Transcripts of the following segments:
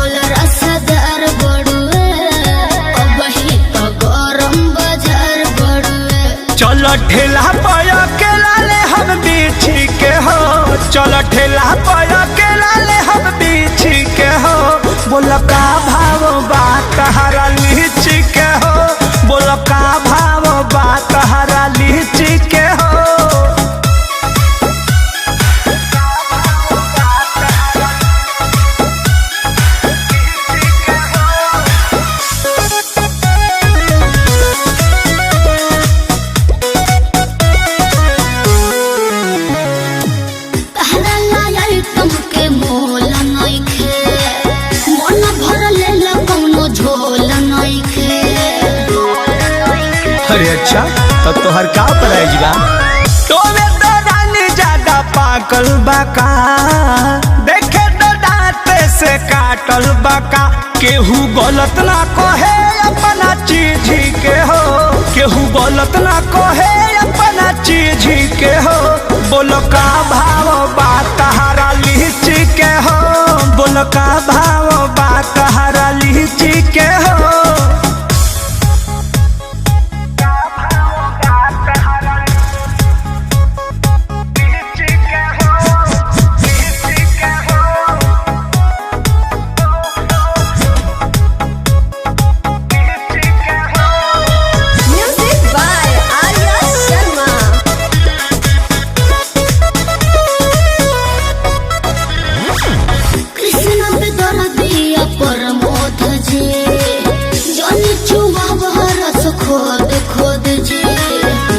फल रसदार बड़ुए अब ही तो गरम बाजार बड़ुए। चलो ठेला पाया के लाले हम बीछी के हो, चलो ठेला पाया के लाले हम बीछी के हो। बोलो का भाव बात हरा लीची के हो, बोलो का भाव बात हरा लीची के हो। तुमके मोल नइखे मन भर लेला कौनो झोल नइखे। अरे अच्छा तो तोहर का प्राइस बा? तोवे तो रानी ज्यादा पाकल बाका, देखे तो दांते से काटल बाका। केहू गलत ना कहे अपना चीज के हो, केहू गलत ना कहे अपना चीज के हो। बोलो का भाव बात हरा लीची के हो, बोलो का भाव बात हरा लीची के हो।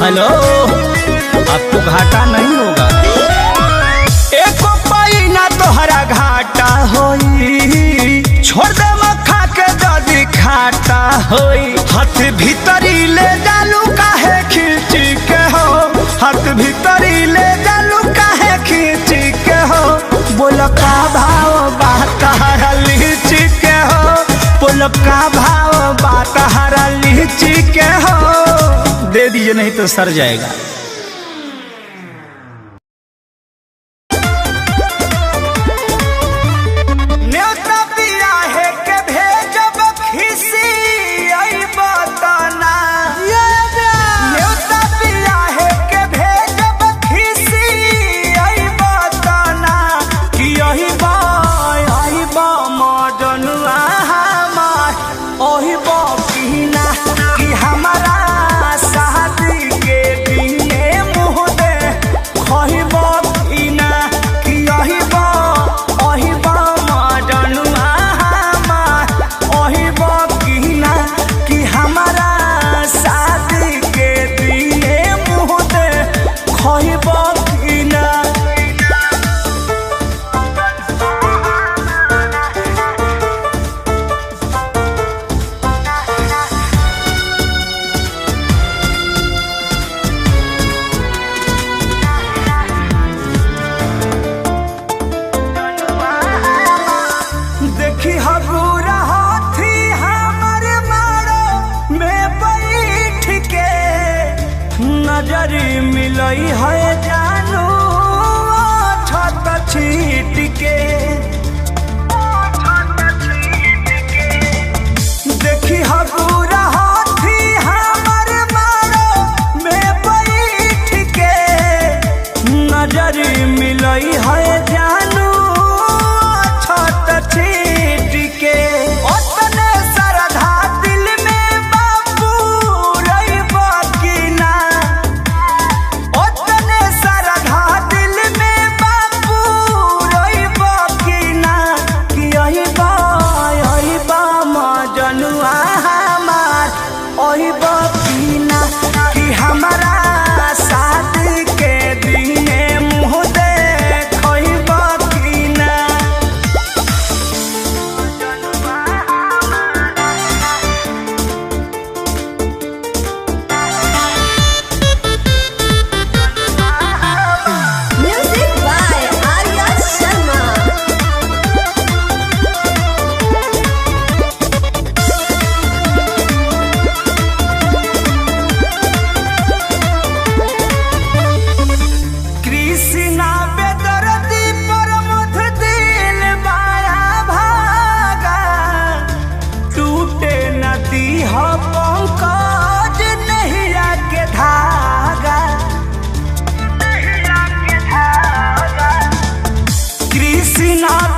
हेलो, आपको घाटा नहीं होगा। एको पैना तोहरा घाटा होई, छोड़ दे मखा के जदी खाटा होई। हाथ भीतरी ले डालू काहे खींची के हो, हाथ भीतरी ले डालू काहे खींची के हो। बोलो का भाव बात हरा लीची के हो, बोलो का भाव बात हरा लीची के हो। दे दीजिए नहीं तो सर जाएगा। न्योता पिया है के भेजब खिसी आई बताना, न्योता पिया है के भेजब खिसी आई बताना। कि यही बा मजनुआ हमार ओही बा पीना, कि हमारा शादी के दिन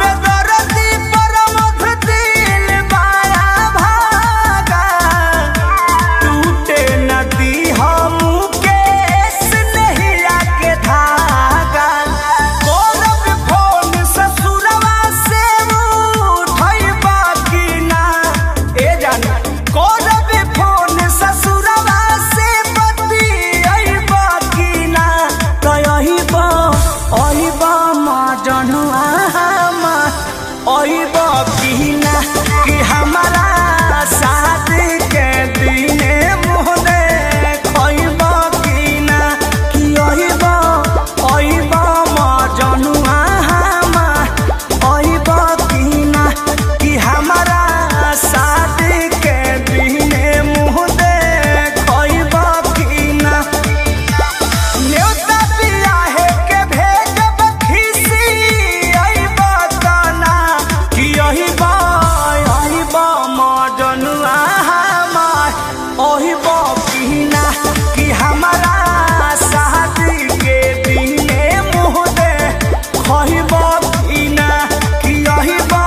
बेदर्दी परमध दिल माया भागा टूटे नदी हम केस नहिया के धागा करब फोन ससुरवा से उठैबा कि ना ए जान करब फोन ससुरवा से बतियैबा कि ना तयहिबा अहिबा मजनुआ अहिबा कि ना कि हमारा शादी के दिने मोहने खइबा कि ना कि अहिबा मजनुआ अहिबा कि ना कि हमारा शादी के दिने मोहने खइबा कि ना न्योता बियाहे के भेजब खिसी अइबा तना कि अहिबा मजनुआ अहिबा कि ना कि हमारा शादी के दिने मोहदे खइबा कि ना कि अहिबा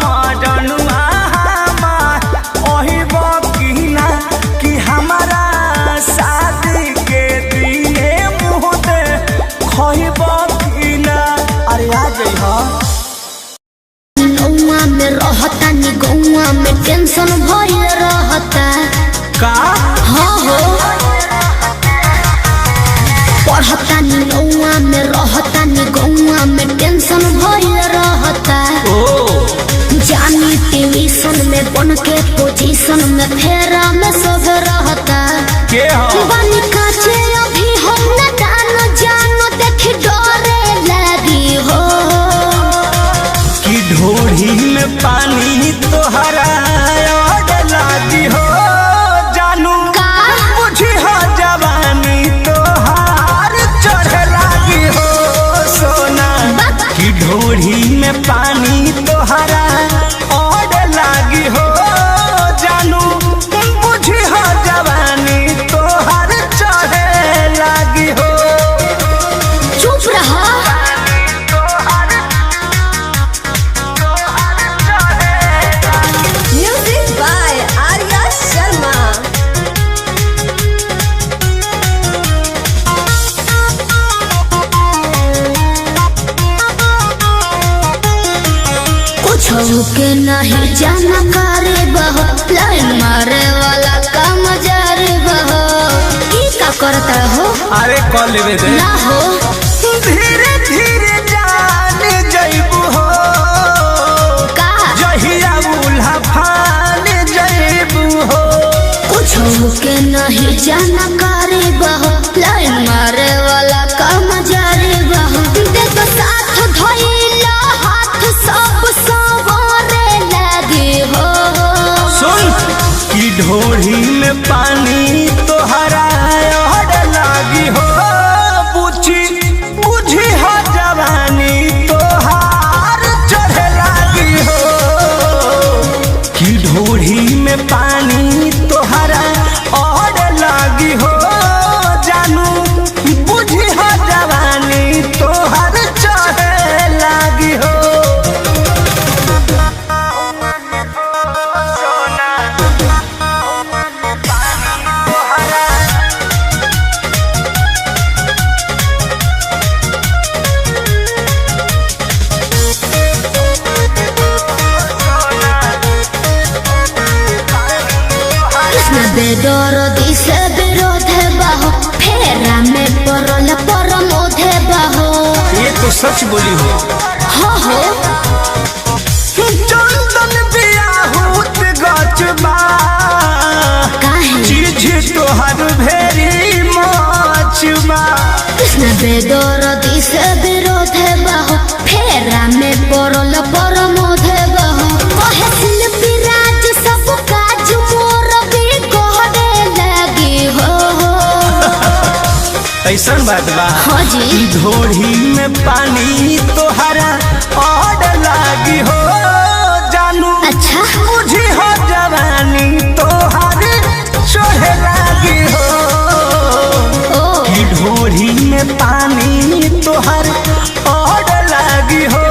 मजनुआ अहिबा कि ना कि हमारा शादी के दिने मोहदे खइबा कि ना अरे आ जइहा नौआ में रहता नी गौआ में टेंशन भइल रहता का हाँ हो पढ़ता नी नौआ में रहता नी गौआ में टेंशन भइल रहता ओ जानी ट्यूशन में बन के पोजीशन में फेरा में सब रहता के हो बनी काचे अभी हम न जानो देख डरे लगी हो कि ढोढ़ी में पानी तोहरा और लागी हो जानू का बुझी हो जवानी तोहार चढ़े लागी हो सोना कि ढोढ़ी में पानी तोहरा और लागी हो जानू बुझी हो जवानी तोहार चढ़े लागी हो चुप रहा Music by Arya Sharma. कुछ के नहीं जानकारी बहो लाइन मारे वाला काम जारी बहो की का करता हो अरे कॉल लेवे दे ना हो धीरे धीरे जान जइबू हो का जहिया उल्हा फान जइबू हो कुछ के नहीं जानकारी बहो लाइन मारे वाला काम जारी बहो देखो साथ धइला हाथ सब सवारे लगे हो सुन कि ढोढ़ी में पानी तोहरा और लागी हो बुझी हो जवानी तोहार चढ़े लागी हो कि ढोढ़ी में पानी तोहरा और लागी हो जानू बुझी हो जवानी तोहार चढ़े लागी हो सोना तोहरा कृष्ण बेदर्दी से विरोध बहो फेरा में परल परमोध बहो ये तो सच बोली हो हो चंदन बियाहूत गचबा काहे चीज तोहर भेरी मचबा कृष्ण बेदर्दी से विरोध बहो फेरा में परल परमोध बहो कहे शिल्पी राज सब काज मोर भी कहने लगी हो ऐसन बात बा हाँ जी ढोढ़ी में पानी तोहरा और लागी हो जानू अच्छा बुझी हो जवानी तोहर चढ़े लागी हो ओ कि ढोढ़ी में पानी तोहर और लागी हो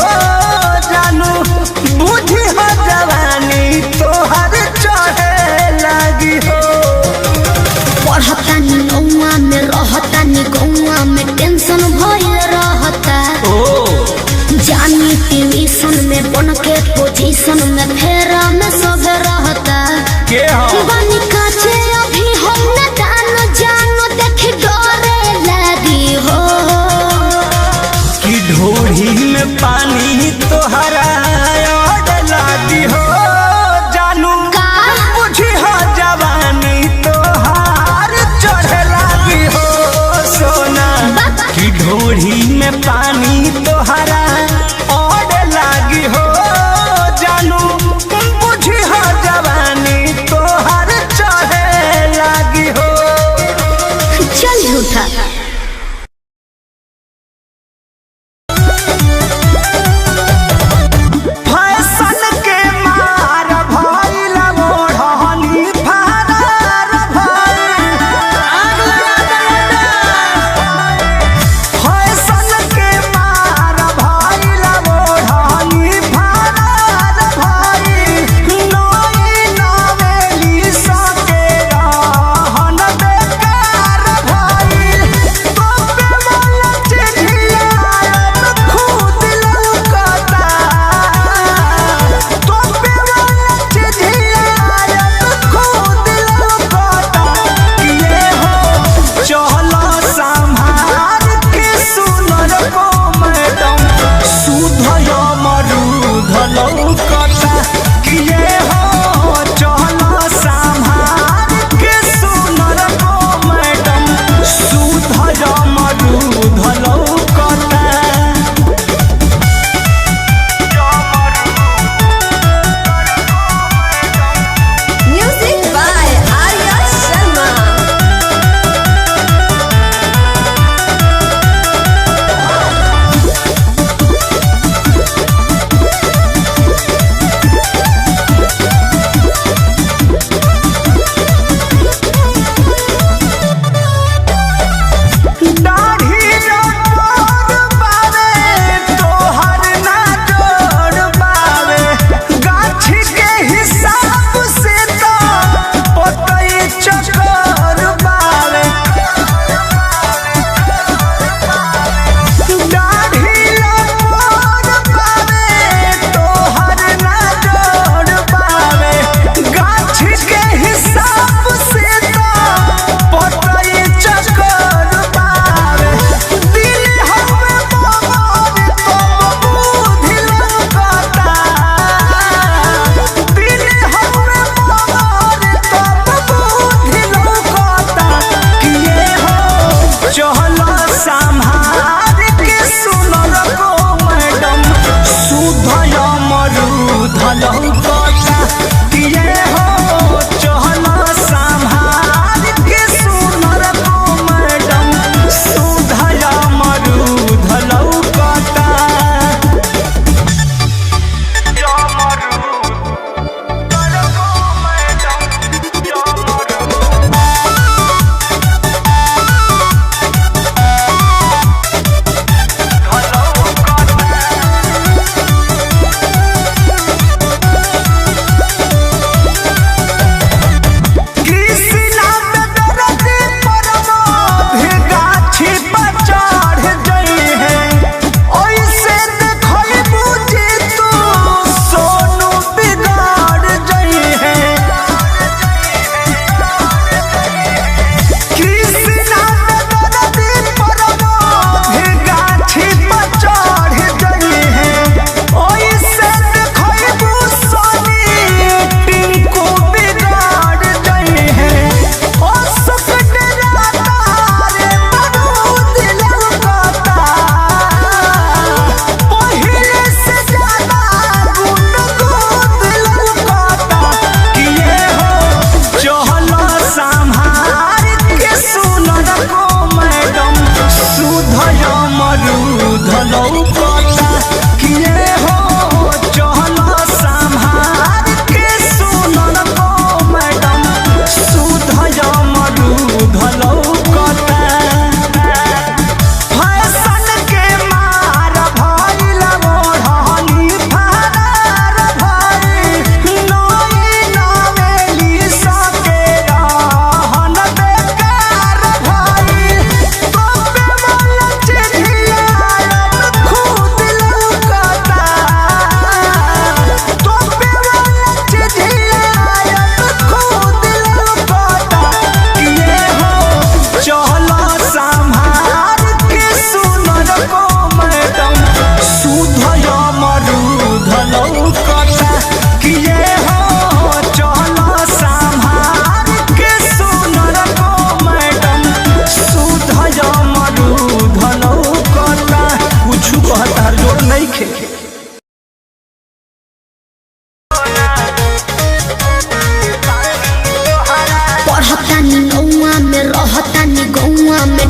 मिशन में बन के पोजीशन में फेरा में सब रहता के हो बनी काचे अभी हम न जानो देख डरे लगी हो कि ढोरी में पानी तोहरा और लागी हो जानू का? बुझी हो जवानी तोहार चढ़े लागी हो सोना कि ढोरी में पानी तोहरा और लागी हो जानू बुझी हो जवानी तोहार चढ़े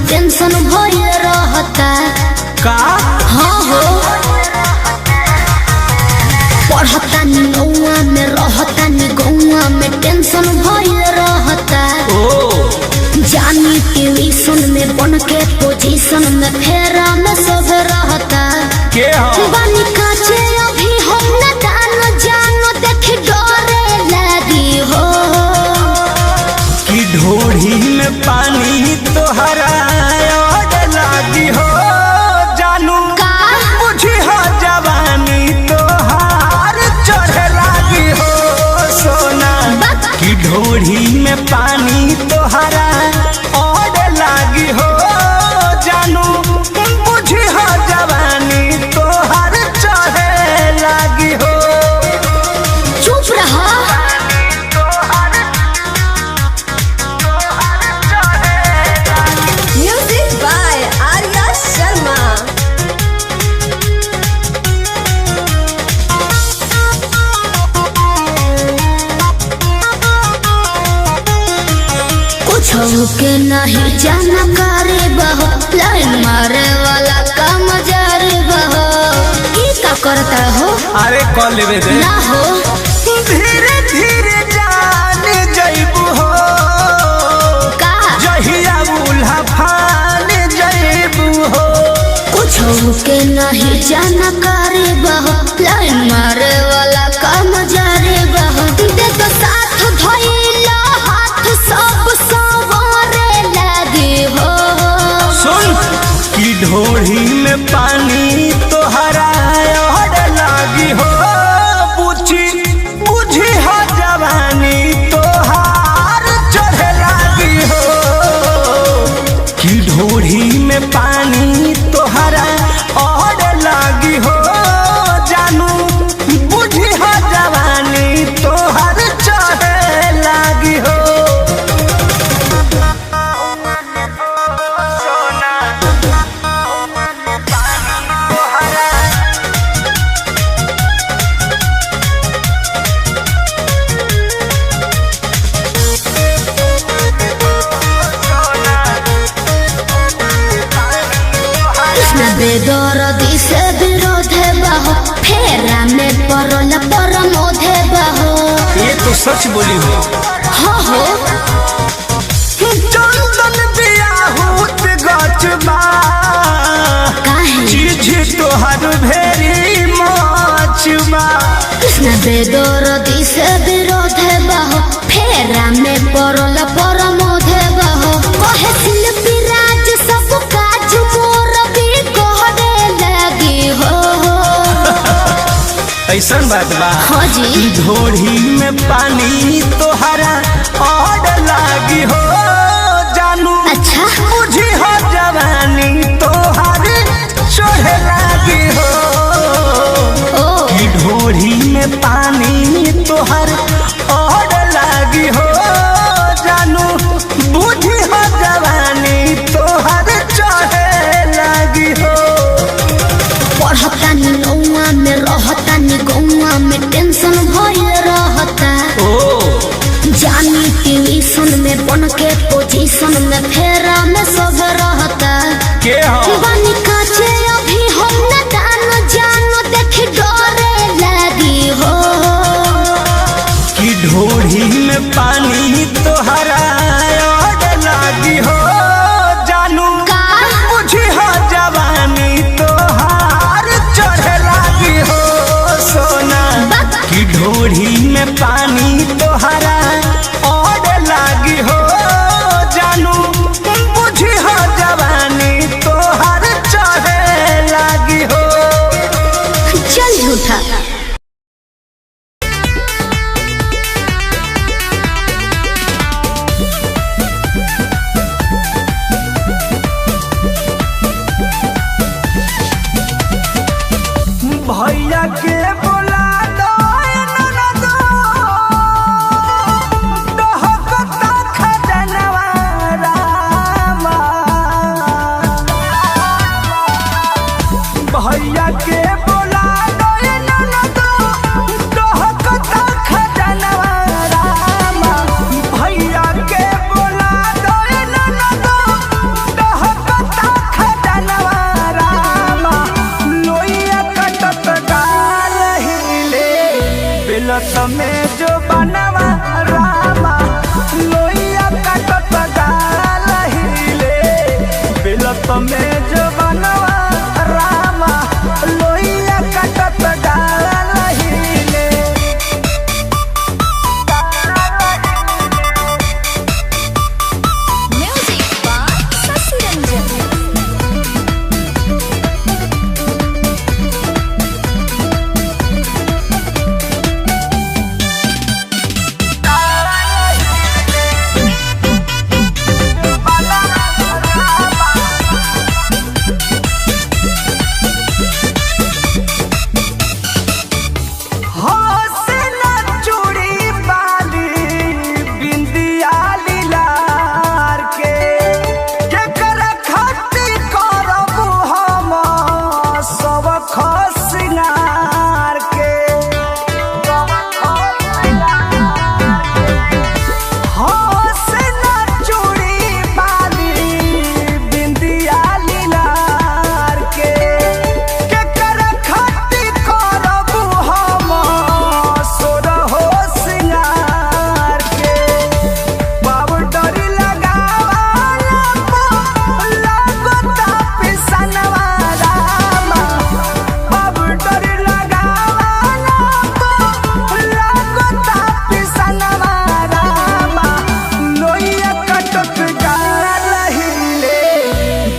टेंशन भइल रहता का हाँ हो पढ़ता नी गौआ में रहता नी गौआ में टेंशन भइल रहता ओ जानी ट्यूशन में बन के पोजीशन में फेरा में सब रहता के हो बानी काचे अभी हम न जानो देख डरे लगी हो कि ढोढ़ी में पानी तोहरा और लागी हो जानू का बुझी हो जवानी तोहार चढ़े लागी हो सोना कि ढोढ़ी में पानी तोहरा और लागी हो जानू बुझी हो जवानी तोहार चढ़े लागी हो चुप रहा Music by Arya Sharma. कुछ के नहीं जानकारी बहो लाइन मारे वाला काम जारी बहो की का करता हो अरे कॉल लेवे दे ना हो धीरे धीरे जान जइबू हो का जहिया उल्हा फान जइबू हो कुछ के नहीं जानकारी बहो लाइन मारे वाला काम जारी बहो दे तो साथ धइला हाथ सब सवारे लगी हो सुन कि ढोढ़ी में पानी तोहरा और लागी हो बुझी हो जवानी तोहार चढ़े लागी हो कि ढोढ़ी में पानी तोहरा और लागी हो जानू बुझी हो जवानी तोहार चढ़े लागी हो कृष्ण बेदरदी से विरोध बहो फेरा में परल परमोध बहो ये तो सच बोली हो हाँ हो चंदन बियाहूत गचबा काहे चीज तोहर भेरी मचबा कृष्ण बेदरदी से विरोध बहो फेरा में परल परमोध बहो कहे शिल्पी राज सब काज मोर भी कहरे लगी हो ऐसन बात बा हाँ जी ढोढ़ी में पानी तोहरा और लागी हो जानू अच्छा बुझी हो जवानी तोहर चढ़े लागी हो ओ कि ढोढ़ी में पानी तोहर और लागी हो जानू बुझी हो जवानी तोहर चढ़े लागी हो पढ़ता नी गौआ में रहता नी गौआ में टेंशन भइल रहता ओ जानी ट्यूशन में बन के पोजीशन में फेरा में सब रहता के हो बानी काचे अभी हम न जानो देख डरे लगी हो कि ढोढ़ी में पानी तोहरा और लागी हो जानू का बुझी हो जवानी तोहार चढ़े लागी हो सोना कि ढोढ़ी में पानी तोहरा और लागी हो जानू बुझी हो जवानी तोहार चढ़े लागी हो चल झूठा भैया के बोला दो ननदो डहकता खजनवा रामा भैया के बोला दो ननदो डहकता खजनवा रामा भैया के बोला दो ननदो डहकता बेलत में जो बनवा रामा लोइया काटत गाल हिले बेलत में जो बनवा रामा लोइया काटत गाल हिले Music by Sasi Ranjan.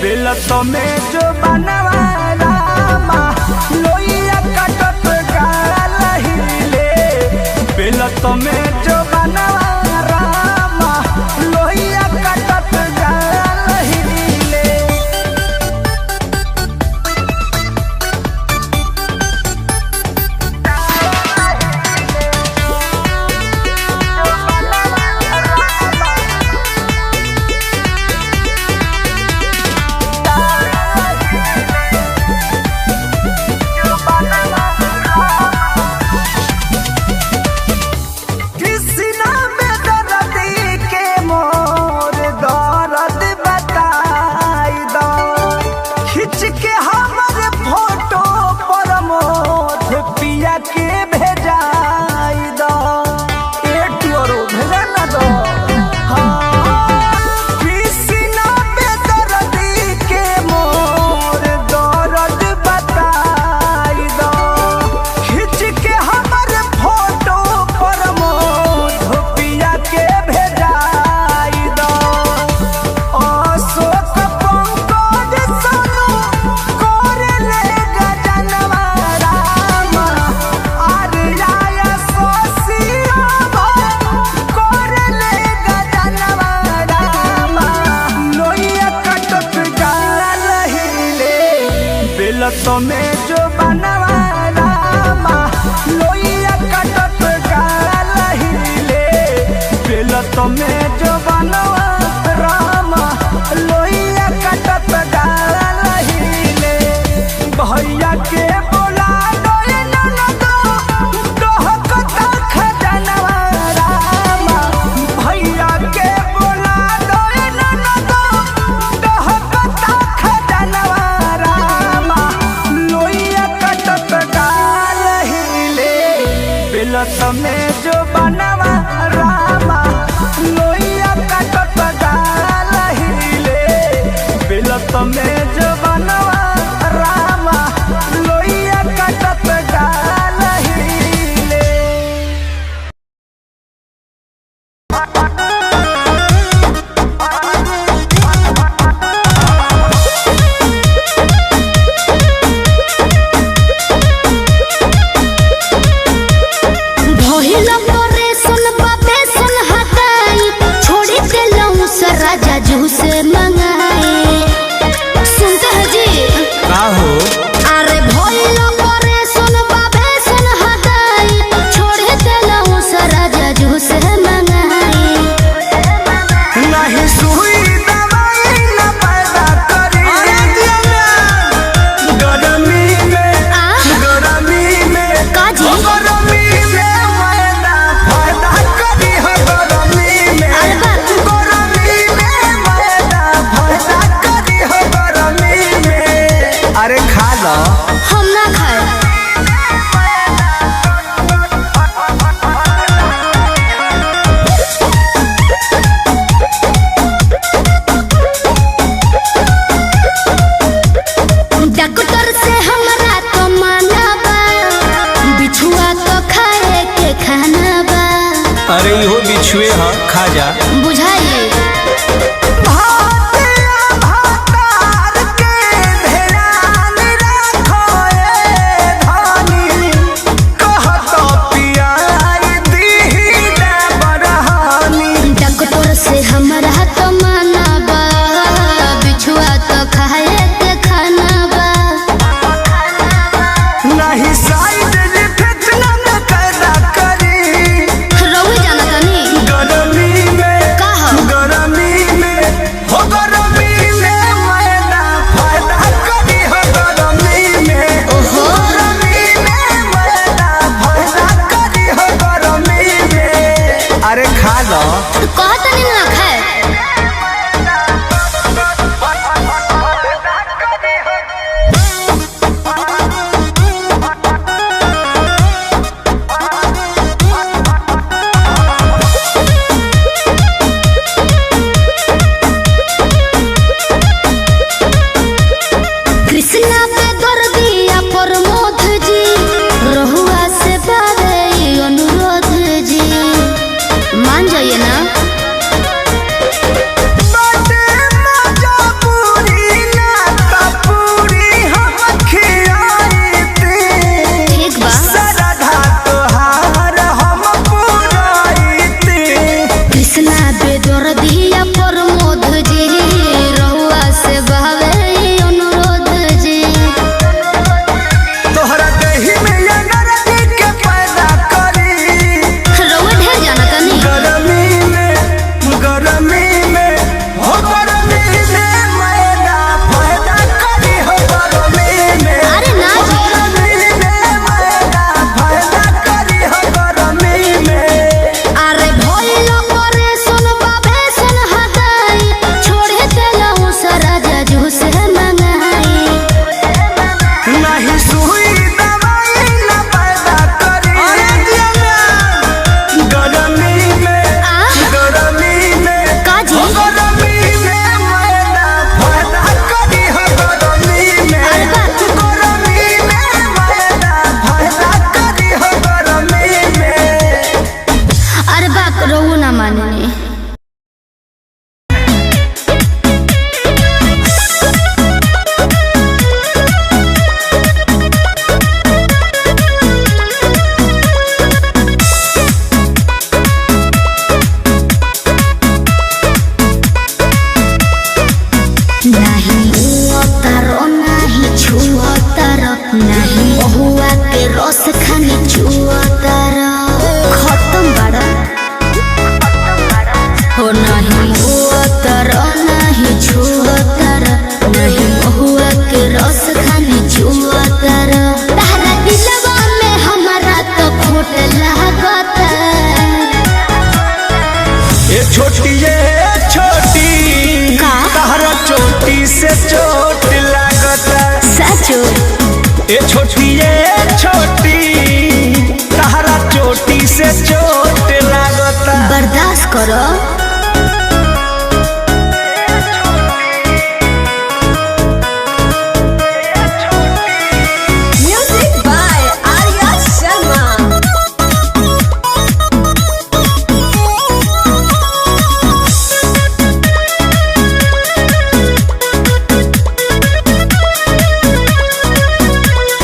बेलत में जो बनवा रामा लोइया काटत गाल हिले बेलत में जो बनवा रामा लोइया काटत गाल हिले बेलत में जो बनवा रामा लोइया काटत गाल हिले बेलत में जो बनवा रामा लोइया काटत गाल हिले भैया के बोला दोए ननदो डहकत खजनवा रामा भैया के बोला दोए ननदो डहकत खजनवा रामा लोइया काटत गाल हिले बेलत में जो बनवा रामा लोइया काटत गाल हिले बेलत में जो बनवा रामा लोइया काटत गाल हिले भइला परे सुन बाबे सुन हटाई छोड़ी देलौं से राजा जू से मंगाई सुनते हैं जी का हो अरे भइला परे सुन बाबे सुन हटाई छोड़ी देलौं से राजा जू से मंगाई अरे इहो बिछुए ह खा जा बुझाइए डॉक्टर से हमरा तो माना बा बिछुआ तो खाए के खाना बा नहीं साइड इफेक्ट ना पैदा करी रहुए जाना तनी गरमी में का हो गरमी में हो गरमी में मैदा फायदा करी हो गरमी में ओहो गरमी में मैदा फायदा करी हो गरमी में अरे खा लो कहत नहीं ना खाए कृष्णा पे दर्दिया प्रमोद जी रहुआ से बारे अनुरोध जी मान जाइए ना बाटे मजा पूरी ना ता पूरी हम खियाई ती ठीक बा सरधा तोहार हम पुराईती कृष्णा पे दर्दिया प्रमोद जी रहुआ से बारे अनुरोध जी तोहरा दही में एनर्जी के पैदा करी रहुआ ढेर जाना तनी गरमी में हो गरमी में मैदा फायदा करी हो गरमी में अरे ना जी गरमी में मैदा फायदा करी हो गरमी में अरे भइलो करे सुन बाबे सुन हटाई छोड़े देलहु सारा जजू से मंगाई नहीं सुई दवाई न पैदा करी गरमी में आ गरमी में काजी गरमी में मैदा फायदा करी हो गरमी में अरे बाप गरमी में मैदा फायदा करी हो गरमी में अरे बाप रहू ना मानने नहीं उतारो नहीं छुअतारो नहीं महुआ के रस खानी छुअतारो खत्म बड़ा हो नहीं उतारो नहीं छुअतारो नहीं महुआ के रस खानी छुअतारो तारा दिलवा में हमारा तो खोट लागता ये छोटी का? तहरा चोटी से चोट लागता सचो ये छोटी तहरा चोटी से चोट लागता बर्दाश्त करो Music by Arya Sharma.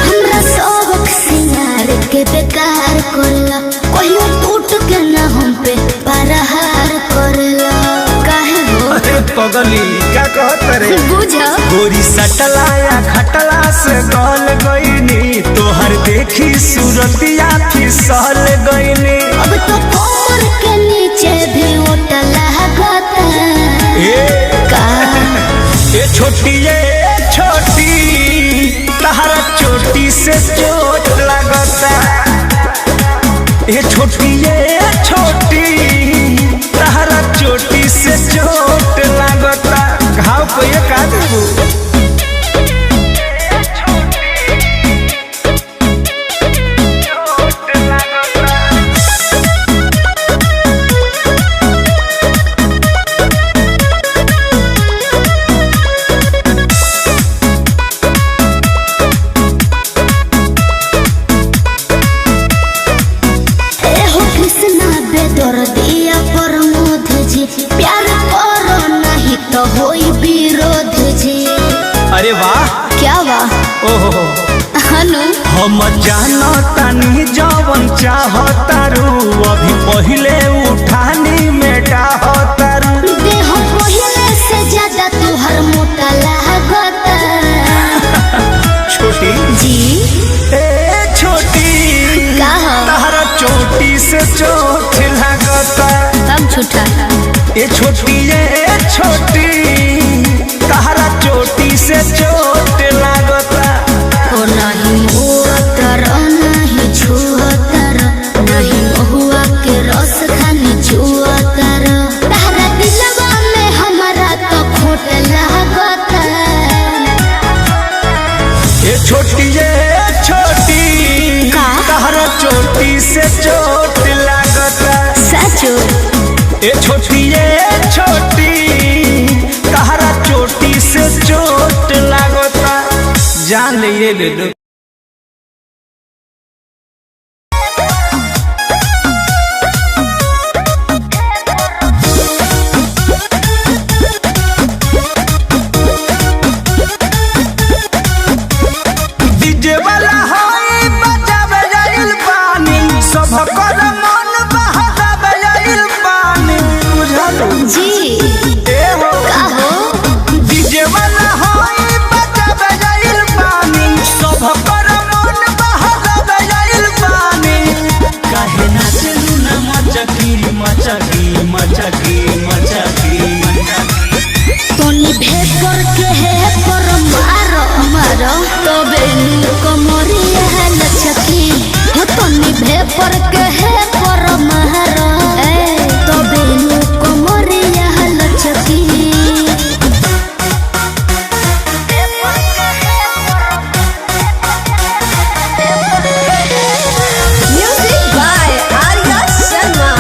हमरा सबक सिंगार के बेकार करला कहियो टूट के ना हम पे परहार करला काहे हो अरे पगली क्या कहत रे बुझो गोरी सटलाया खटला से गल गईनी तोहर देखी सूरतिया फिसल गईनी अब तो कमर के नीचे भी उठला गता का ये छोटी तहरा चोटी से चोट लगता ये छोटी तहरा चोटी से चोट लगता घाव को ये का देबू हम जानो तानी जवन चाहतारू अभी पहिले उठानी में डाहतारू देह पहिले से ज्यादा तुहर मोटा लागता। छोटी जी ए छोटी कहा तहरा चोटी से चोट लागता। हम झूठा ए छोटी तहरा चोटी से चोट लागता। ओ नहीं मुअतर नहीं छुअतर नहीं महुआ के रस खानी छुअतर तहरा दिलवा में हमारा तो खोट लागता। ए छोटी का? तहरा चोटी से चोट लागता। सचो ए छोटी तहरा चोटी से चोट लागता। जान ले लो डीजे वाला हाई बजावे जाइल पानी सब कर मन बहावे जाइल पानी बुझलो जी ए हो कहो डीजे वाला हाई बजावे जाइल पानी सब कर मन बहावे जाइल पानी काहे ना चलू ना मचकी मचकी मचकी मचकी तोनी भेपर के है पर मारो मारो तबे कमरिया है लचकी हो तोनी भेपर के है पर मारो तबे कमरिया है लचकी। Music by Arya Sharma.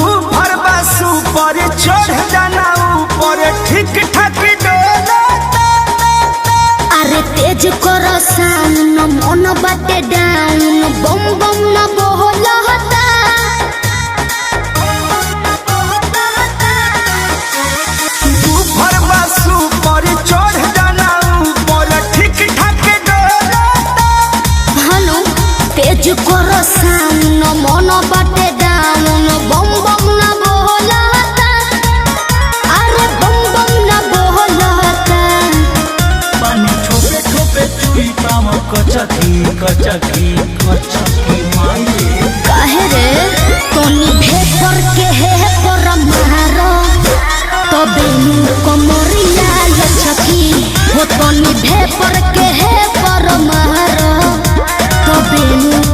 ऊपर बसु पर चढ़ जाना ऊपर ठीक ठाक डोला। अरे तेज करो साउंड मन बाटे डाउन बम बम न बोलता। ऊपर बसु पर चढ़ जाना ऊपर ठीक ठाक डोला। हनु तेज करो साउंड मन बाटे डाउन बम बम न बोलता। अरे बम बम न बोलता। पानी ठोपे ठोपे चुई पाम कचकी कचकी कचकी माये काहे रे तोनी भेपर के है पर मारो तबे कमरिया लचकी हो तोनी भेपर के है पर मारो तबे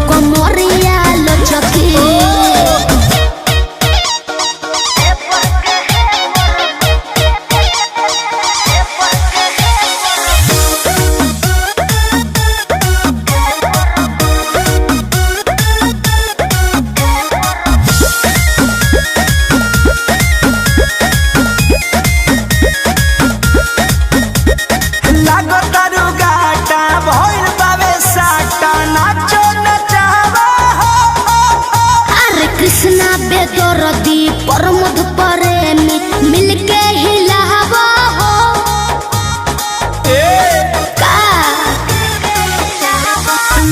कमरिया लचकी। लागतारू गाटा भइल बावे साटा नाचो नचावा अरे कृष्णा बेदरदी प्रमोद प्रेमी मिलके हिलावा हो का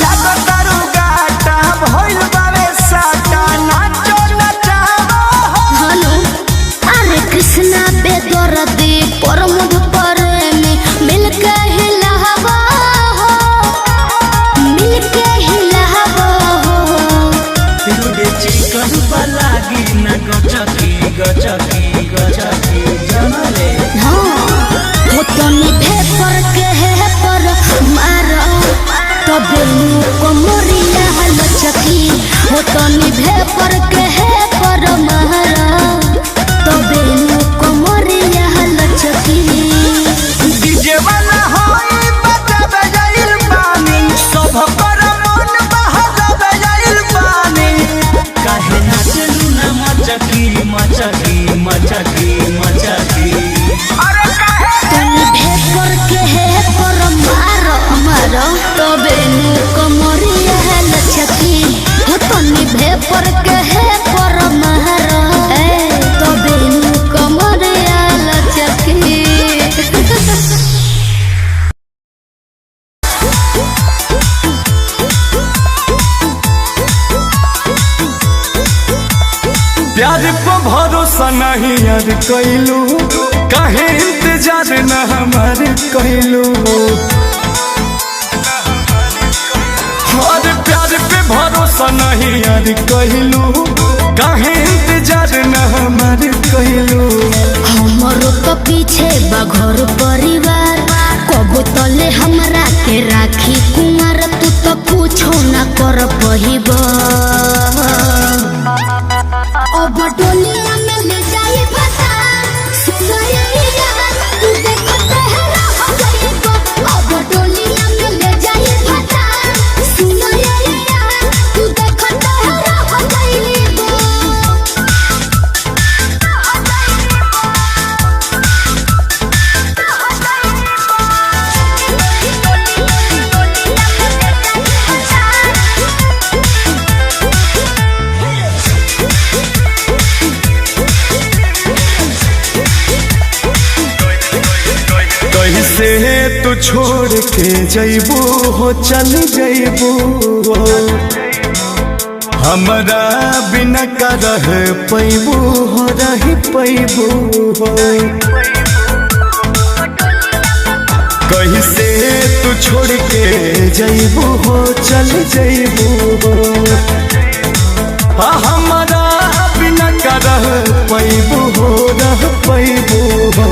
लागतारू गाटा भइल बावे साटा नाचो नचावा हनु अरे कृष्णा बेदरदी प्रमोद प्रेमी मिलके हिलावा हो मिलके हिलावा हो। तिरुडे चिकन पलागी न गचकी गचकी गचकी जनले हो तोनी भेपर के है पर मारो तबे कमरिया लचकी हो तोनी भेपर के है पर मारो तबे कमरिया लचकी। डीजे वाला हाई बजावे जाइल पानी सब कर मन बहावे जाइल पानी काहे ना चलू ना मचकी मचकी मचकी मचकी अरे काहे तोनी भेपर के है पर मारो मारो तबे कमरिया लचकी हो तोनी भेपर के है पर मारो प्यार कैलू काहे इंतजार न हमार कैलू और प्यार पे भरोसा नहीं यार कैलू काहे इंतजार न हमार कैलू हमरो तो पीछे बा घर परिवार कबो तले हमरा के राखी कुमार तू तो पूछो ना कर पहिबा अब डोलिया में ले जाई फसा सुनैया तू देखते है रह जाइबा अब डोलिया में ले जाई फसा सुनैया तू देखते है रह जाइबा कैसे तू छोड़ के जैबू हो चल जैबू हमरा बिना का रह पैबू हो रही पैबू हो कैसे तू छोड़ के जैबू हो चल जैबू हो हमरा बिना का रह पैबू हो रह पैबू हो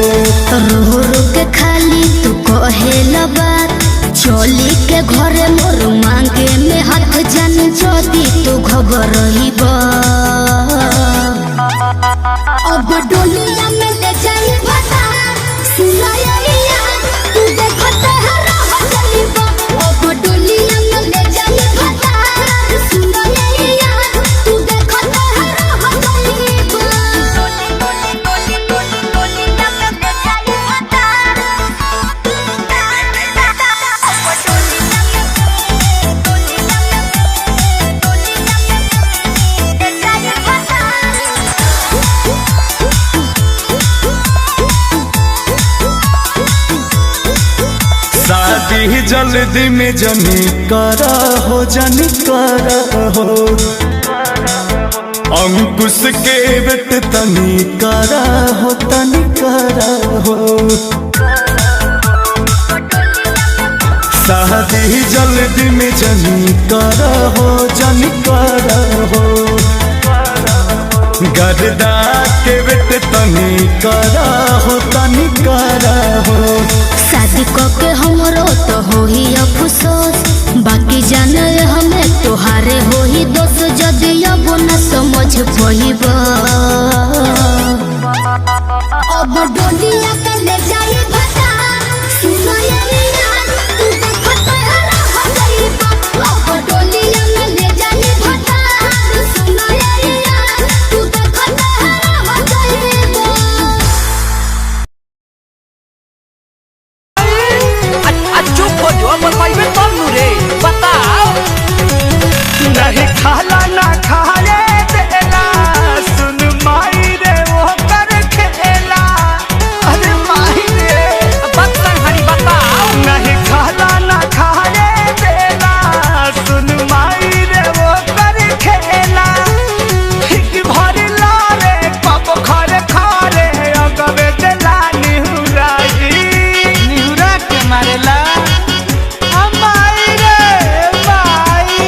रो रो के खाली तू कहेला बात चोली के घरे मोर मांगे में हाथ जन जोदी तू घबरहिबा अब डोलिया में ले जाई फसा सुनैया तू देखते है रह जाइबा अब डोलिया में ले जाई फसा सुनैया तू देखते है रह जाइबा शादी जल्दी में जनी करा हो जनी करा हो अंकुश के बेट तनी करा हो तनी करा हो शादी जल्दी में जनी करा हो जनी करा हो गर्दा के बेट तनी करा हो तनी करा हो शादी के हमरो तो हो ही अफसोस बाकी जाने हमें तोहारे हो ही दोस्त जदि अब न समझ पहिबा अब डोलिया के ले जाई फसा सुनैया तू देखते है रह जाइबा अब डोलिया में ले जाई फसा सुनैया तू देखते है रह जाइबा चुप हो जो बताइबे तब नु रे बताओ नहीं खाला ना खाए देला सुन माई रे वो कर खेला अरे माई रे बत्तन हरी बताओ नहीं खाला ना खाए देला सुन माई रे वो कर खेला ठीक भर लारे पाप खरे खारे अगवे देला निहुराई निहुरा के मारेला माई रे माई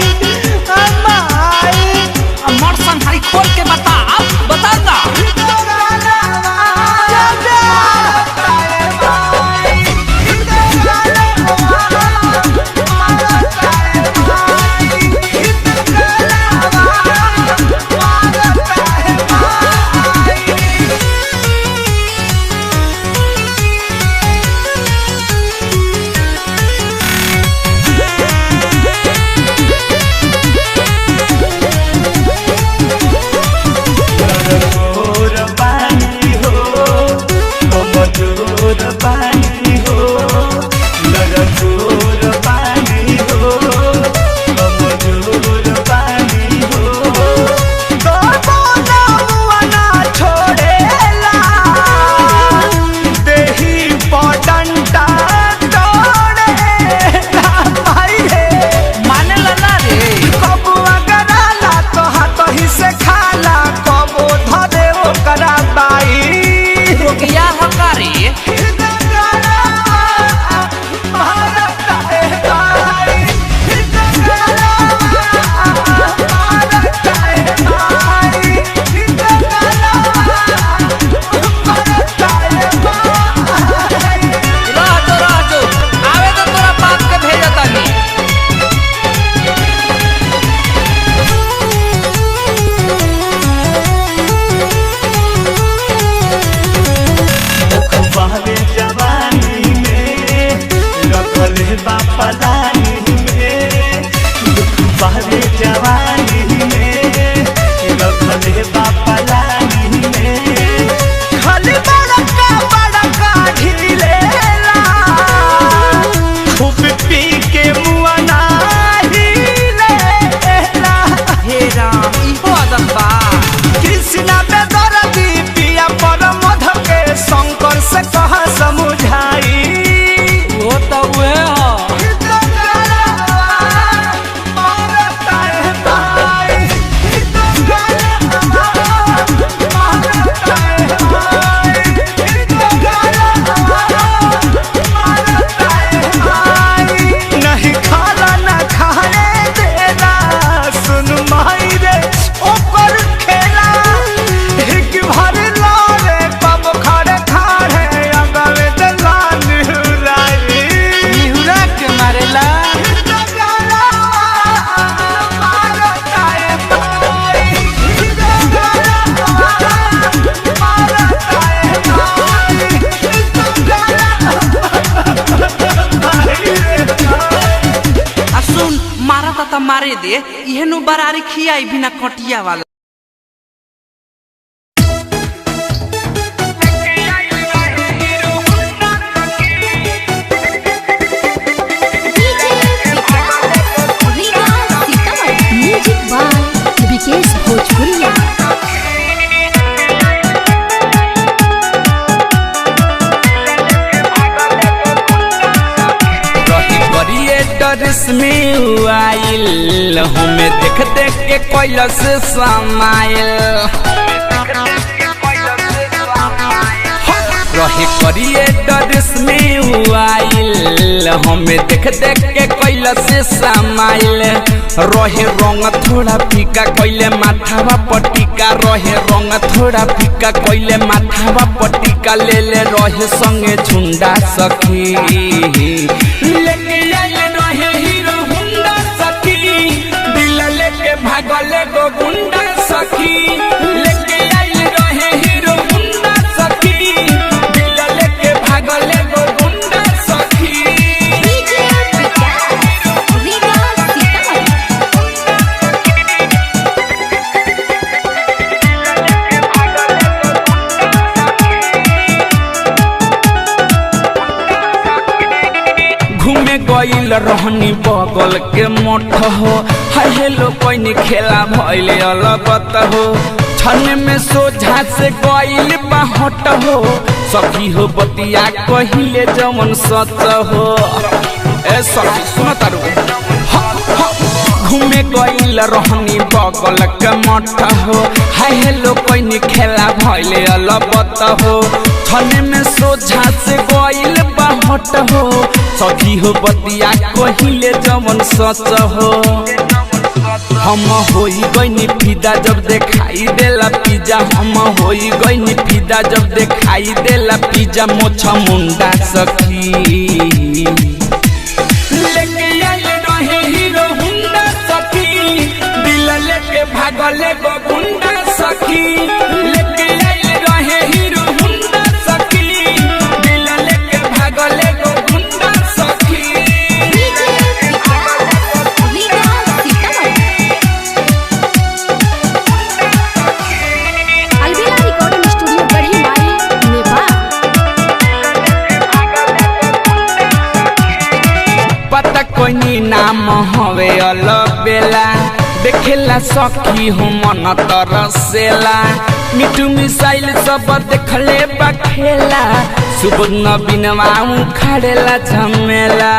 मारे दे इहेनु बरारी खियाई बिना कटिया वाला। म्यूजिक बाय विकेश भोजपुरिया। डरिस में आइल हमें देख देख के कैलस समाइल रहे करिए डरिस में आइल हमें देख देख के कैलस समाइल रहे रंग थोड़ा फीका कैले माथावा पटिका रहे रंग थोड़ा फीका कैले माथावा पटिका ले ले रहे संगे झुंडा सखी भागले गो गुंडा सखी लेके आइल रहे हीरो गुंडा सखी दिल लेके भागले गो गुंडा सखी। घूमे गइल रहनी बगल के मठ हो हाय हेलो कोई खेला भइल अलगत हो छने में सोझा से गइल बाहट हो सखी हो बतिया कहिले जमन सच हो ए सखी सुन तारू घूमे गइल रहनी बगल के मठ हो हाय हेलो कोई खेला भइल अलगत हो छने में सोझा से गइल बाहट हो सखी हो बतिया कहिले जमन सच हो हम होई गइनी फिदा जब देखाई देला पिज्जा हम होई गइनी फिदा जब देखाई देला पिज्जा मोछा मुंडा सखी लेके आइल रहे हीरो हुंडा सखी दिल लेके भागले गो गुंडा सखी लेके आइल रहे हीरो हुंडा सखी दिल लेके भागले गो गुंडा सखी। कोई नाम हवे अलबेला देखेला सखी हो मन तरसेला मिठू मिसाइल सब देखले बखेला सुबह नबीनवा उखाड़ेला झमेला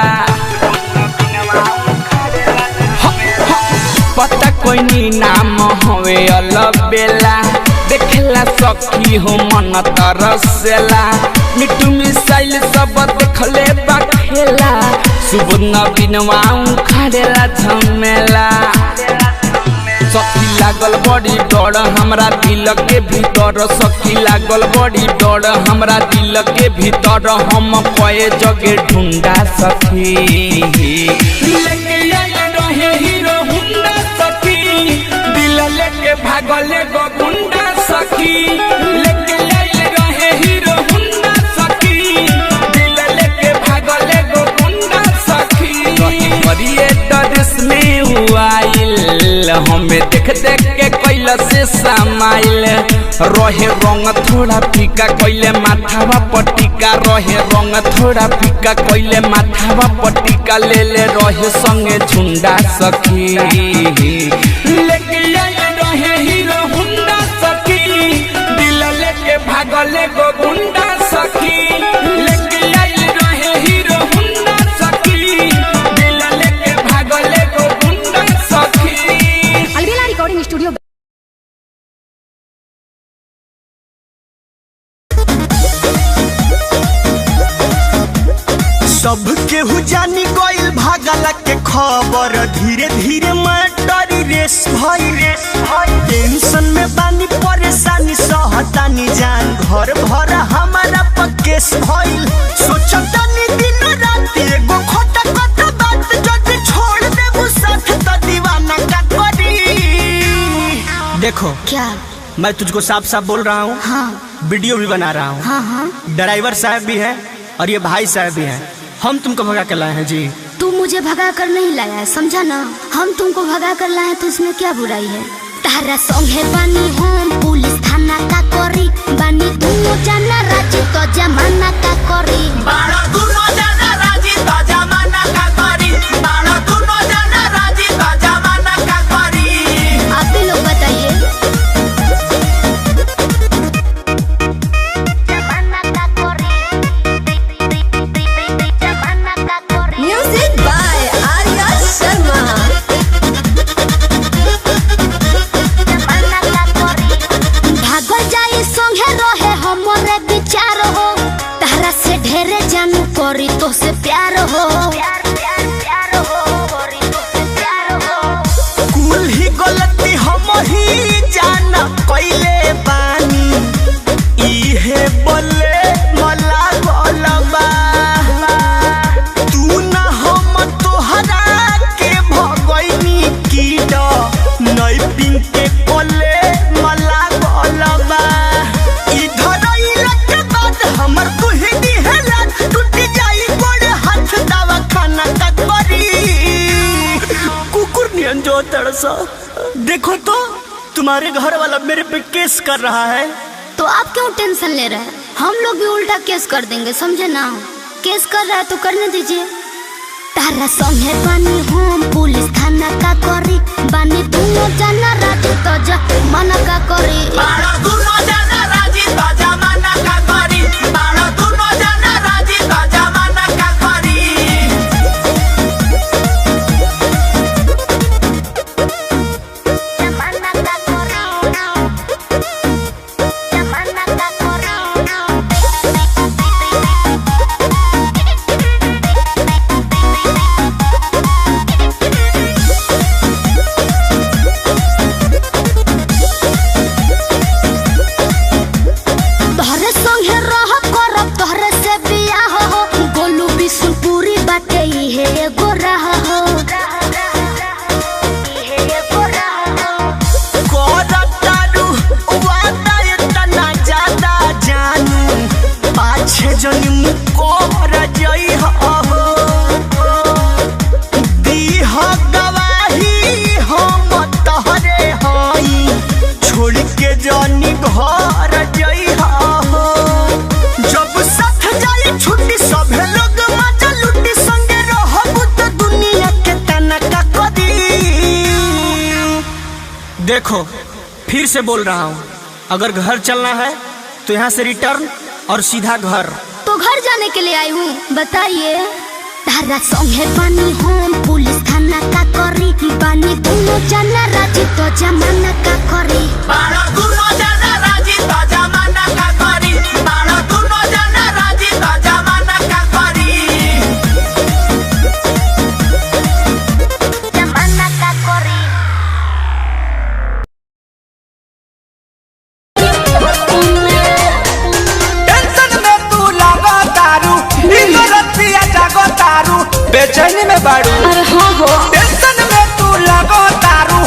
पता कोई नाम हवे अलबेला देखेला सखी हो मन तरसेला मिठू मिसाइल सब देखले बखेला सुबह नबीनवा उखाड़ेला झमेला सखी लागल बड़ी डर हमरा दिल के भीतर सखी लागल बड़ी डर हमरा दिल के भीतर हम कए जगे ढूंढा सखी लेके आइल रहे हीरो हुंडा सखी दिल लेके भागले गो गुंडा सखी लेके आइल रहे हीरो हुंडा सखी दिल लेके भागले गो गुंडा सखी करिए डरिस में आइल हमें देख देख के कैला से समाइल रहे रंग थोड़ा फीका कैले माथावा पटिका रहे रंग थोड़ा फीका कैले माथावा पटिका ले ले रहे संगे झुंडा सखी लेके आइल रहे हीरो हुंडा सखी दिल लेके भागले गो गुंडा सखी लेके आइल रहे हीरो हुंडा सखी दिल लेके भागले गो गुंडा सखी। अलबेला रिकॉर्डिंग स्टूडियो। सब केहू जानी गइल भागला के खबर धीरे धीरे मैटर रेस भइल टेंशन में बानी परेशानी सहतानी जान घर भर हमारा पकेस भइल सोचतानी दिन रात एगो खोटा खोटा बात जब छोड़ देबू साथ त दीवाना का करी। देखो क्या मैं तुझको साफ साफ बोल रहा हूँ। हाँ वीडियो भी बना रहा हूँ। हाँ हाँ ड्राइवर साहब भी है और ये भाई साहब भी हैं। हम तुमको भगा के लाए हैं जी। तुम मुझे भगा कर नहीं लाया है, समझा ना। हम तुमको भगा कर लाए तो इसमें क्या बुराई है। तारा संगे बानी हम पुलिस थाना का करी, बानी दोनों जाना राजी तो जमाना का करी। बाड़ा दोनों जाना राजी तो जमाना का करी, बाड़ा दोनों जाना राजी तो जमाना का करी। आप भी लोग बताइए। जमाना का करी, जमाना का करी। Music by Arya Sharma. भागल जाई संगे रहे हमरे विचार हो, तारा से ढेरे जानू करी तो से प्यार हो। कुल ही गलती हम ही जाना कइले बानी, इहे बोले मला गलबा। तू ना हम तोहरा के भगइनी कीड, नई पिन के कोले मला गलबा। इधर इला के बाद हमर तू ही दिहला, टूट जाई गोड़ हाथ दवा खाना का करी। कुकुर नियन जो तड़सा, देखो तो तुम्हारे घर वाला मेरे पे केस कर रहा है। तो आप क्यों टेंशन ले रहे हैं, हम लोग भी उल्टा केस कर देंगे, समझे ना। केस कर रहा है तो करने दीजिए। तारा संगे बानी हम पुलिस थाना का करी, बानी दोनों जाना राजी तो जमाना का करी। बाड़ा दोनों जाना राजी तो जमाना का करी, बाड़ा दोनों जाना राजी तो जमाना का करी। जमाना का करी, जमाना का करी। तोहरे संगे रह करब तोहरे से बियाह हो, गोलू बिशुनपुरी बाटे इहे एगो राह हो। करतारू वादा इतना ज्यादा जानू, पाछे जन्म कर जई हो। दीह गवाही हम तोहरे हई, छोड़ के जानी घर जई हो। जब साथ जाई छुट्टी सभे लोग मजा लुटी, संगे रहबू तो दुनिया के तना का करी। देखो फिर से बोल रहा हूँ, अगर घर चलना है तो यहाँ से रिटर्न और सीधा घर। तो घर जाने के लिए आई हूँ, बताइए। तारा संगे बानी हम पुलिस थाना का करी, बानी दोनों जाना राजी तो जमाना का करी। बाड़ा दोनों जाना राजी तो जमाना का करी, बाड़ा दोनों जाना राजी तो जमाना का करी। जमाना का करी। टेंशन में तू लागो तारू, इनो रतिया जागो तारू, बेचैनी में बाड़ू। अरे हाँ हो, टेंशन में तू लागो तारू,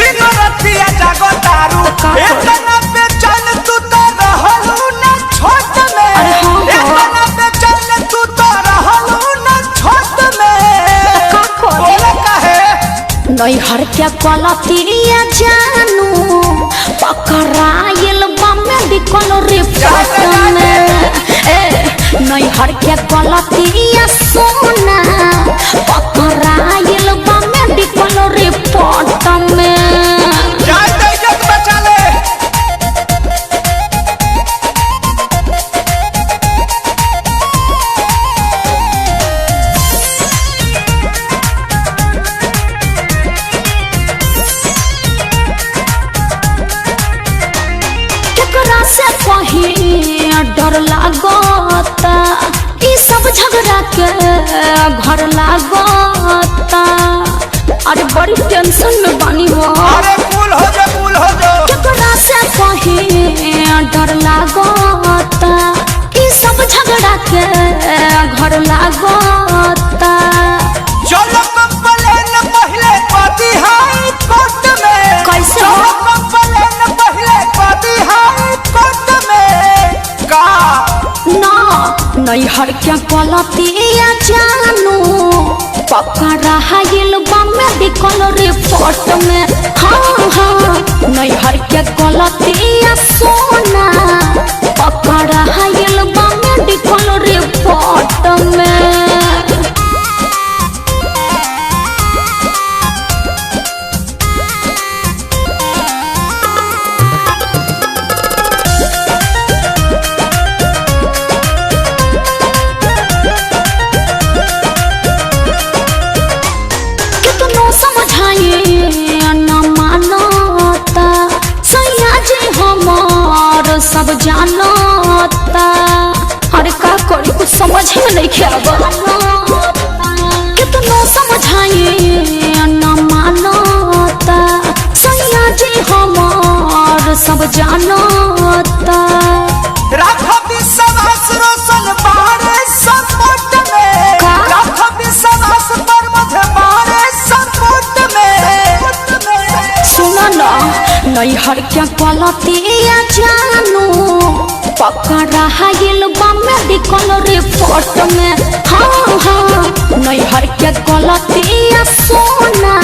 इनो रतिया जागो तारू, इतना बेचैन तू तो रहलू ना छोट में। इतना बेचैन तू तो रहलू ना छोट में। बोले काहे नैहर के पलतिया जानू पकड़ाइल बम्मे बिकल रिपोर्ट में। नैहर के पलतिया सोना पकड़ाइल बम्मे बिकल रिपोर्ट में। जान दे इज्जत बचा ले। केकरा से कहीं डर लागता, ई सब झगड़ा के घर लागता। अरे बड़ी टेंशन में बानी हो। अरे कूल हो जा, कूल हो जा। केकरा से कहीं डर लागता, ई सब झगड़ा के घर लागता। चलो कंप्लेन पहले पाती हाई कोर्ट में। कैसे? चलो कंप्लेन पहले पाती हाई कोर्ट में। का ना नैहर के पलतिया जानू पकड़ा हाइल बम मेडिकल रिपोर्ट में। हाँ हाँ नैहर के गलतिया सोना पकड़ा हाइल बम मेडिकल रिपोर्ट में। सब जानता अरे का करी कुछ समझ में नहीं खेब कितना समझाइए न मानता सैया जी हमार सब जानता। नैहर क्या गलतिया जानू पकड़ा हाइल बम मेडिकल रिपोर्ट में। हाँ हाँ नैहर क्या गलतिया सोना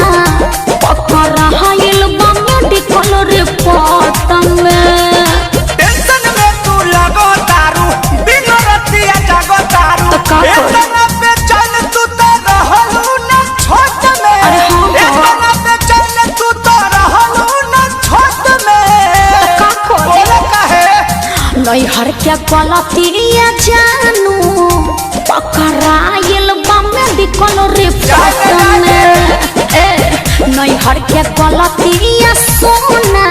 पकड़ा हाइल बम मेडिकल रिपोर्ट में। टेंशन में तू लगो तारू दिन रातिया जागो तारू तो का इतना बेचैन तू तो रहलू न छोट में। अरे हाँ इतना बेचैन तू तो रहलू न छोट में। का बोले काहे नैहर क्या गलतिया जानू पकड़ाइल बम मेडिकल रिपोर्ट में। नैहर के गलतिया सोना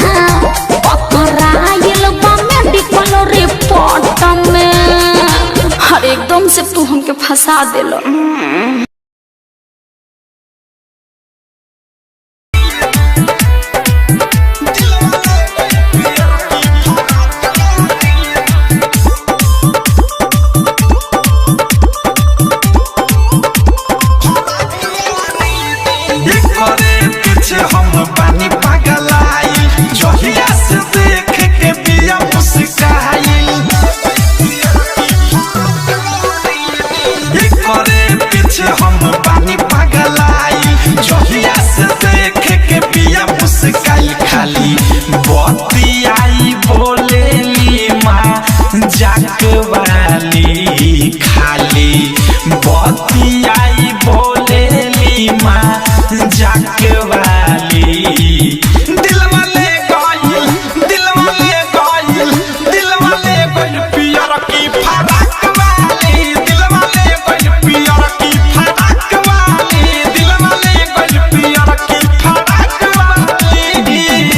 पकड़ाइल बम मेडिकल रिपोर्ट में। हर एकदम से तू हमके फंसा दिलो। हम पानी पगलाई जहिया से देख के बिया मुस्काई करे पीछे हम पानी पगलाई जहिया से देख के बिया मुस्काई। खाली बतियाई बोलेली माँ जाक वाली खाली बतियाई बोलेली माँ जाक वाली। दिल वाले गाइल पियर की फराक वाली दिल वाले गाइल पियर की फराक वाली दिल वाले गाइल पियर की फराक वाली दिल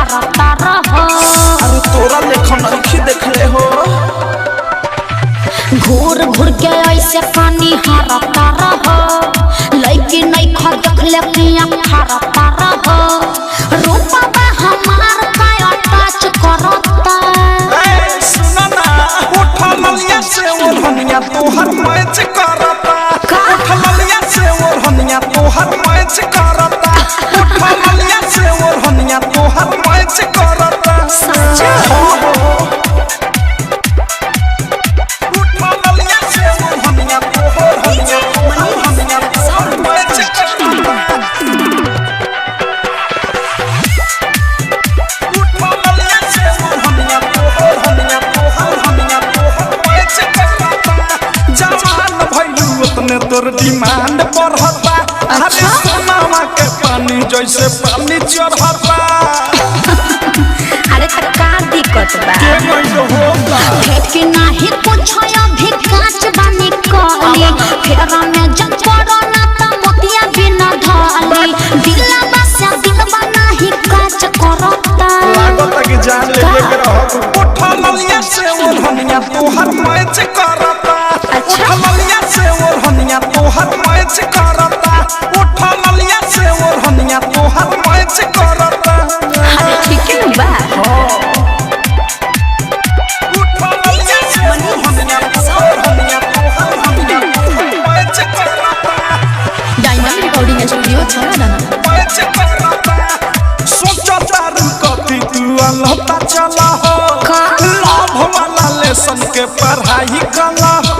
निहारता रहो। अरे तोरा लेखन नहीं देखले हो। घूर घूर के ऐसे पानी हारता रहो। लड़की नहीं खा देखले पिया हारता रहो। रूपा बा हमार काया टच करता। ए सुना ना उठा ललिया से ओढ़निया तोहर मैच करता। उठा ललिया से ओढ़निया तोहर मैच करता। उठा ललिया से ओढ़निया तोहर मैच करता। सच्चा उठा ललिया से ओढ़निया तोहर मैच तोर डिमांड बढ़ता। अरे सोनावा के पानी जैसे पानी चढ़ता। अरे तो का दिक्कत बा के गइल होगा भेट के नाही कुछ अभी काच बानी कहली। फेरा में जब कोरोना त मोतिया बिना ढाली। दिला बसा दिलवा नाही काच करता। लागत कि जान ले के रहब। उठा ललिया से ओढ़निया तोहर मैच करता। उठा ललिया से ओढ़निया तोहर मैच करता। उठा ललिया से ओढ़निया तोहर मैच करता। अरे ठीक है बा उठा ललिया से ओढ़निया तोहर मैच करता। डायमंड रिकॉर्डिंग स्टूडियो छाना मैच करता। सोचा तारू कभी तू अलहता चला हो। लाभ वाला लेसन के पढ़ाई कला हो।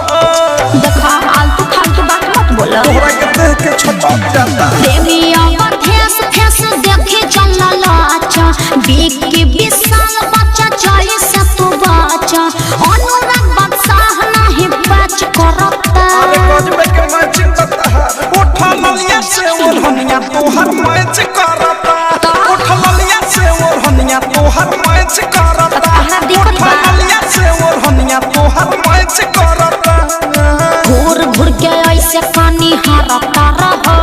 देखा आलतू फालतू बात मत बोलो। तोहरा के देख के छटक जाता। देविया बथेस फेस देखे चलला लाचा। बीक के विशाल बच्चा चाहे से तू बाचा। अनुराग बादशाह नाही बाच करता। अरे गजबे के मैं चिंता है। उठा ललिया से ओढ़निया तोहर मैच करता। उठा ललिया से ओढ़निया तोहर मैच करता। उठा ललिया से ओढ़निया तोहर मैच करता। घूर घूर के ऐसे पानी हारता रहो।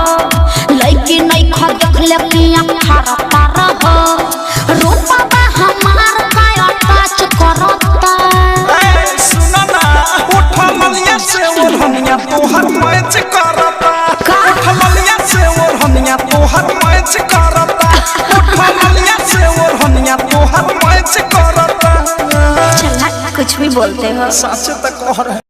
लड़की नहीं खा देखले पिया हारता रहो। रूपा बा हमार काया टच करता। ए सुना ना उठा ललिया से ओढ़निया तोहर मैच करता। उठा ललिया से ओढ़निया तोहर मैच करता। उठा ललिया से ओढ़निया तोहर मैच करता। चला कुछ भी बोलते हो। सच तक कह रहे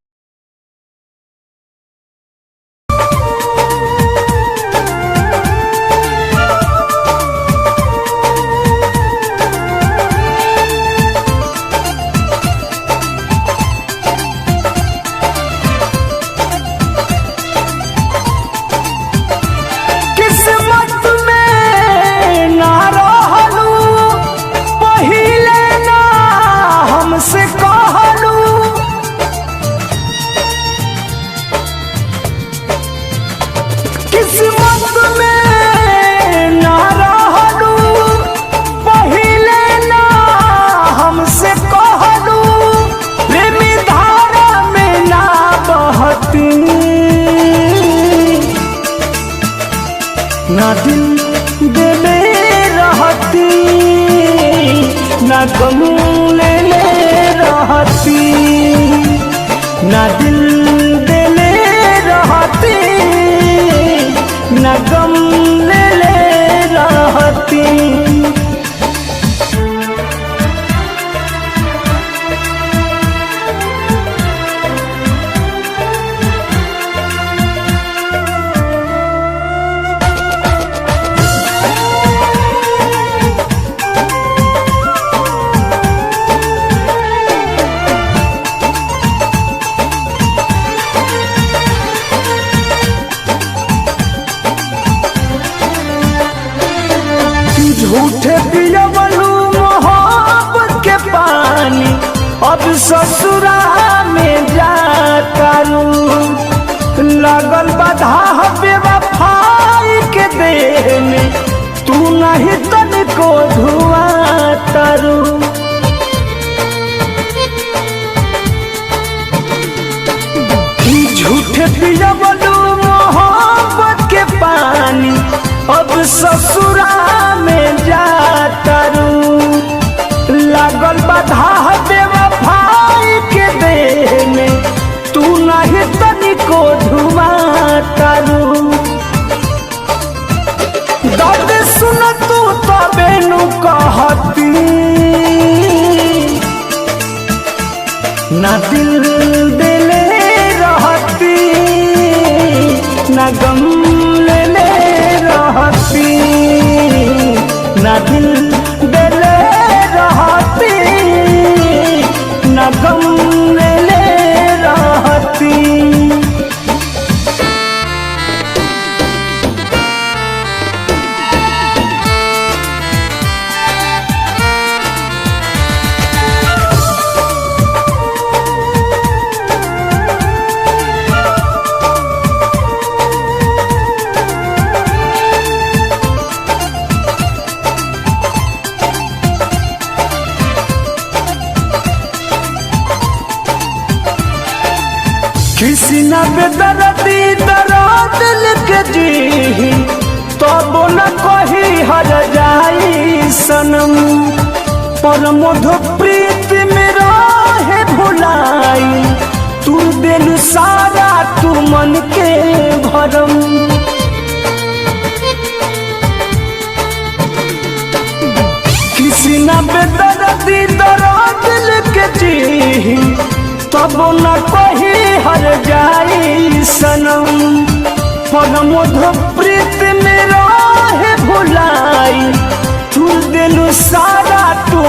किस्मत में ना रहलू पहिले ना हमसे कहलू। किस्मत में ना रहलू पहिले ना हमसे कहलू। प्रेमी धारा में ना बहती। ना दिल देले रहती। ना गम लेले रहती। ना दिल देले रहती। ना गम लेले रहती। झूठे पियवलू मोहब्बत के पानी। अब ससुरा में जातारू। लगल बाधा बेवफाई के देह में। तू नहीं तनिको धुआं तारू। झूठे पियवलू मोहब्बत के पानी। अब ससुरा में जातारू। किसी न बेदर्दी दर्द लिख दी तब न कही हर जाई सनम पर मधु प्रीत मेरा है भुलाई तू दिल सारा तू मन के भरम किसी न बेदर्दी दर्द लिख दी तब न कही हर जाई सनम पर मधु प्रीत मेरा है भुलाई तू दिल सारा तू